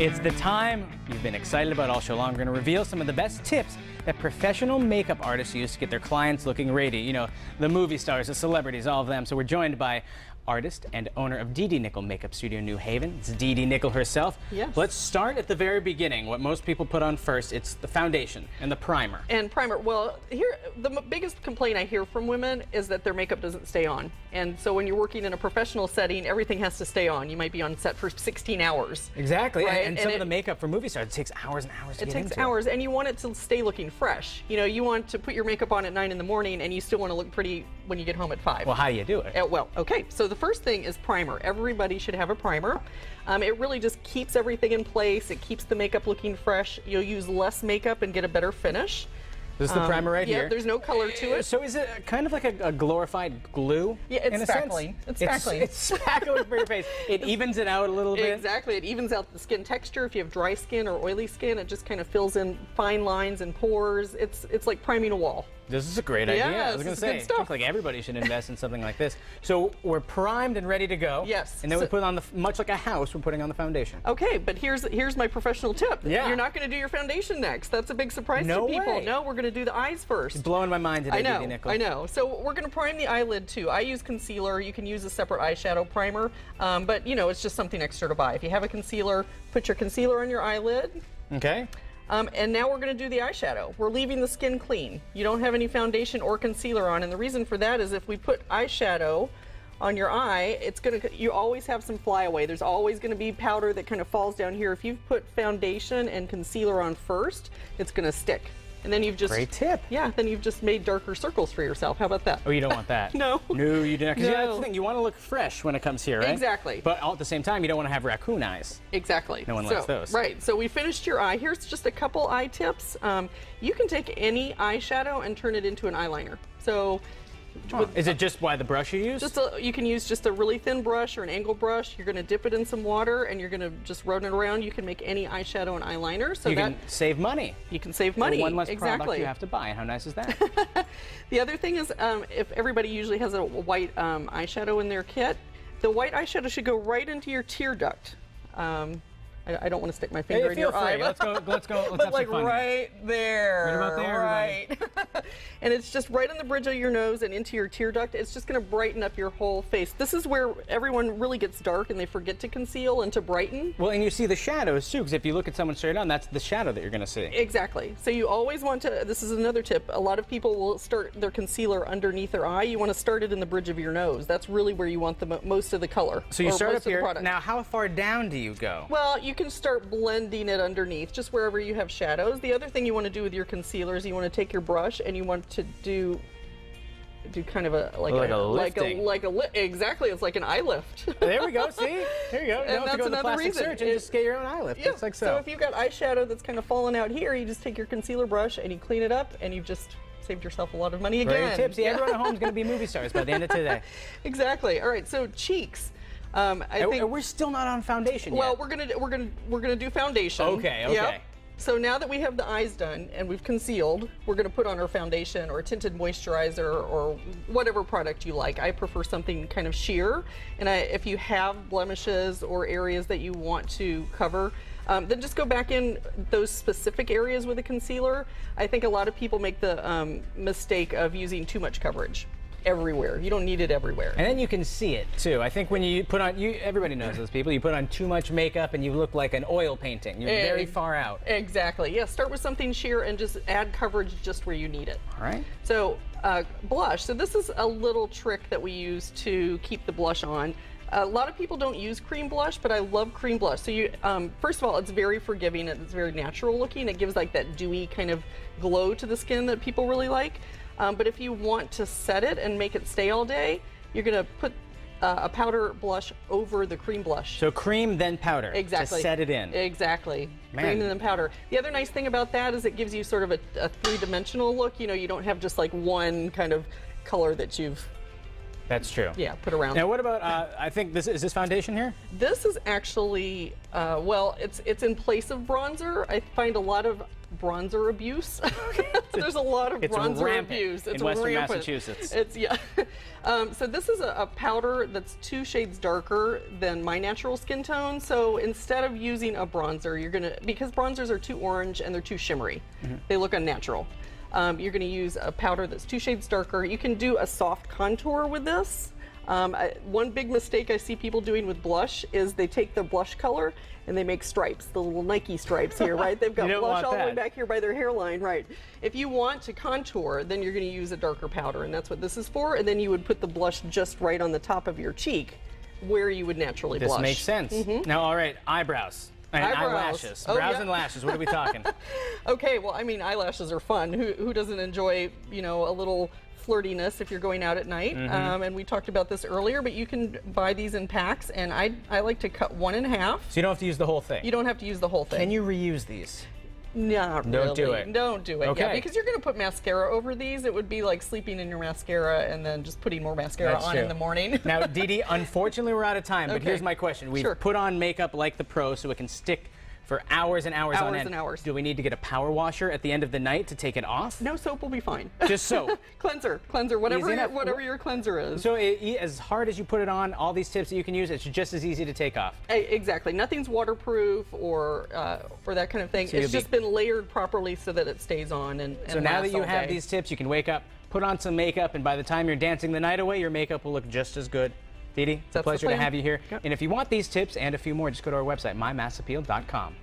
It's the time you've been excited about all show long. We're going to reveal some of the best tips that professional makeup artists use to get their clients looking radiant. You know, the movie stars, the celebrities, all of them. So we're joined by artist and owner of Dee Dee Nichol Makeup Studio New Haven. It's Dee Dee Nichol herself. Yes. Let's start at the very beginning. What most people put on first, it's the foundation and the primer. And primer, well, here, the biggest complaint I hear from women is that their makeup doesn't stay on. And so when you're working in a professional setting, everything has to stay on. You might be on set for 16 hours. Exactly, right? and some of the makeup for movie stars, it takes hours and hours to get into. It takes hours, and you want it to stay looking fresh. You know, you want to put your makeup on at 9 in the morning, and you still want to look pretty when you get home at 5. Well, how do you do it? Well, okay, so the first thing is primer. Everybody should have a primer. It really just keeps everything in place. It keeps the makeup looking fresh. You'll use less makeup and get a better finish. This is the primer right here. Yeah, there's no color to it. So is it kind of like a glorified glue? Yeah, it's in a spackling. Sense? It's spackling. It's spackling for your face. It evens it out a little bit. Exactly. It evens out the skin texture. If you have dry skin or oily skin, it just kind of fills in fine lines and pores. It's like priming a wall. This is a great idea. I was going to say, I think like everybody should invest in something like this. So we're primed and ready to go. Yes. And then we put on much like a house, we're putting on the foundation. Okay, but here's my professional tip. Yeah. You're not going to do your foundation next. That's a big surprise to people. Way. No, we're going to do the eyes first. It's blowing my mind today, I know, Dee Dee Nichol. I know. So we're going to prime the eyelid too. I use concealer. You can use a separate eyeshadow primer, but you know, it's just something extra to buy. If you have a concealer, put your concealer on your eyelid. Okay. And now we're going to do the eyeshadow. We're leaving the skin clean. You don't have any foundation or concealer on, and the reason for that is if we put eyeshadow on your eye, you always have some flyaway. There's always going to be powder that kind of falls down here. If you've put foundation and concealer on first, it's going to stick. And then you've just... Great tip. Yeah, then you've just made darker circles for yourself. How about that? Oh, you don't want that. No. No, you don't. Because No. that's the thing. You want to look fresh when it comes here, right? Exactly. But all at the same time, you don't want to have raccoon eyes. Exactly. No one likes those. Right. So we finished your eye. Here's just a couple eye tips. You can take any eyeshadow and turn it into an eyeliner. So... Is it just by the brush you use? You can use just a really thin brush or an angled brush. You're going to dip it in some water and you're going to just run it around. You can make any eyeshadow and eyeliner. So you can save money. You can save money. One less product you have to buy. How nice is that? The other thing is, if everybody usually has a white eyeshadow in their kit, the white eyeshadow should go right into your tear duct. I don't want to stick my finger in your eye. Let's go. Let's but like right there. Right about there. Right. And it's just right on the bridge of your nose and into your tear duct. It's just going to brighten up your whole face. This is where everyone really gets dark and they forget to conceal and to brighten. Well, and you see the shadows too, because if you look at someone straight on, that's the shadow that you're going to see. Exactly. So you always want to, this is another tip, a lot of people will start their concealer underneath their eye. You want to start it in the bridge of your nose. That's really where you want the most of the color. So you start up here. Now, how far down do you go? Well, you can start blending it underneath, just wherever you have shadows. The other thing you want to do with your concealer is you want to take your brush and you want to do kind of exactly. It's like an eye lift. There we go. See, there you go. You don't have to go to the plastic surgeon. Just get your own eye lift. Yeah. Just like so. So if you've got eyeshadow that's kind of falling out here, you just take your concealer brush and you clean it up, and you've just saved yourself a lot of money again. Great tips. Yeah, everyone at home is going to be movie stars by the end of today. Exactly. All right. So cheeks. I think we're still not on foundation yet. Well, we're gonna do foundation. Okay. Okay. Yep. So now that we have the eyes done and we've concealed, we're going to put on our foundation or tinted moisturizer or whatever product you like. I prefer something kind of sheer. And if you have blemishes or areas that you want to cover, then just go back in those specific areas with a concealer. I think a lot of people make the mistake of using too much coverage everywhere. You don't need it everywhere. And then you can see it too. I think when you put on, everybody knows those people, you put on too much makeup and you look like an oil painting. You're very far out. Exactly. Yeah, start with something sheer and just add coverage just where you need it. All right. So blush. So this is a little trick that we use to keep the blush on. A lot of people don't use cream blush, but I love cream blush. So you, first of all, it's very forgiving and it's very natural looking. It gives like that dewy kind of glow to the skin that people really like. But if you want to set it and make it stay all day, you're going to put a powder blush over the cream blush. So cream, then powder. Exactly. To set it in. Exactly. Man. Cream and then powder. The other nice thing about that is it gives you sort of a three-dimensional look. You know, you don't have just like one kind of color that you've... That's true. Yeah, put around. Now, what about, I think, is this foundation here? This is actually, well, it's in place of bronzer. I find a lot of bronzer abuse. There's a lot of It's bronzer rampant abuse. in It's Western rampant. Massachusetts. It's yeah. So this is a powder that's 2 shades darker than my natural skin tone. So instead of using a bronzer, you're gonna, because bronzers are too orange and they're too shimmery, they look unnatural. You're gonna use a powder that's 2 shades darker. You can do a soft contour with this. One big mistake I see people doing with blush is they take their blush color and they make stripes, the little Nike stripes here, right? They've got You don't blush want all the way that. back here by their hairline, right? If you want to contour, then you're going to use a darker powder, and that's what this is for. And then you would put the blush just right on the top of your cheek, where you would naturally This blush. makes sense. Now, all right, eyebrows. And Eyebrows. eyelashes. Oh, Brows yeah. and lashes. What are we talking? Okay, well, I mean, eyelashes are fun. Who doesn't enjoy, you know, a little flirtiness if you're going out at night? And we talked about this earlier, but you can buy these in packs, and I like to cut 1 in half. So you don't have to use the whole thing. You don't have to use the whole thing. Can you reuse these? Not Don't really. do it. Don't do it. Okay. Yeah, because you're going to put mascara over these. It would be like sleeping in your mascara and then just putting more mascara That's on true. in the morning. Now, Dee Dee, unfortunately, we're out of time, but Okay. here's my question. We've Sure. put on makeup like the pros so it can stick for hours and hours on Hours end. and hours. Do we need to get a power washer at the end of the night to take it off? No soap will be fine. Just soap. Cleanser, Easy whatever enough. your cleanser is. So as hard as you put it on, all these tips that you can use, it's just as easy to take off. Exactly. Nothing's waterproof or that kind of thing. So you'll It's just been layered properly so that it stays on and So now that lasts you all have day. these tips, you can wake up, put on some makeup, and by the time you're dancing the night away, your makeup will look just as good. Dee Dee, it's a That's the pleasure to plan. have you here. Yep. And if you want these tips and a few more, just go to our website, mymassappeal.com.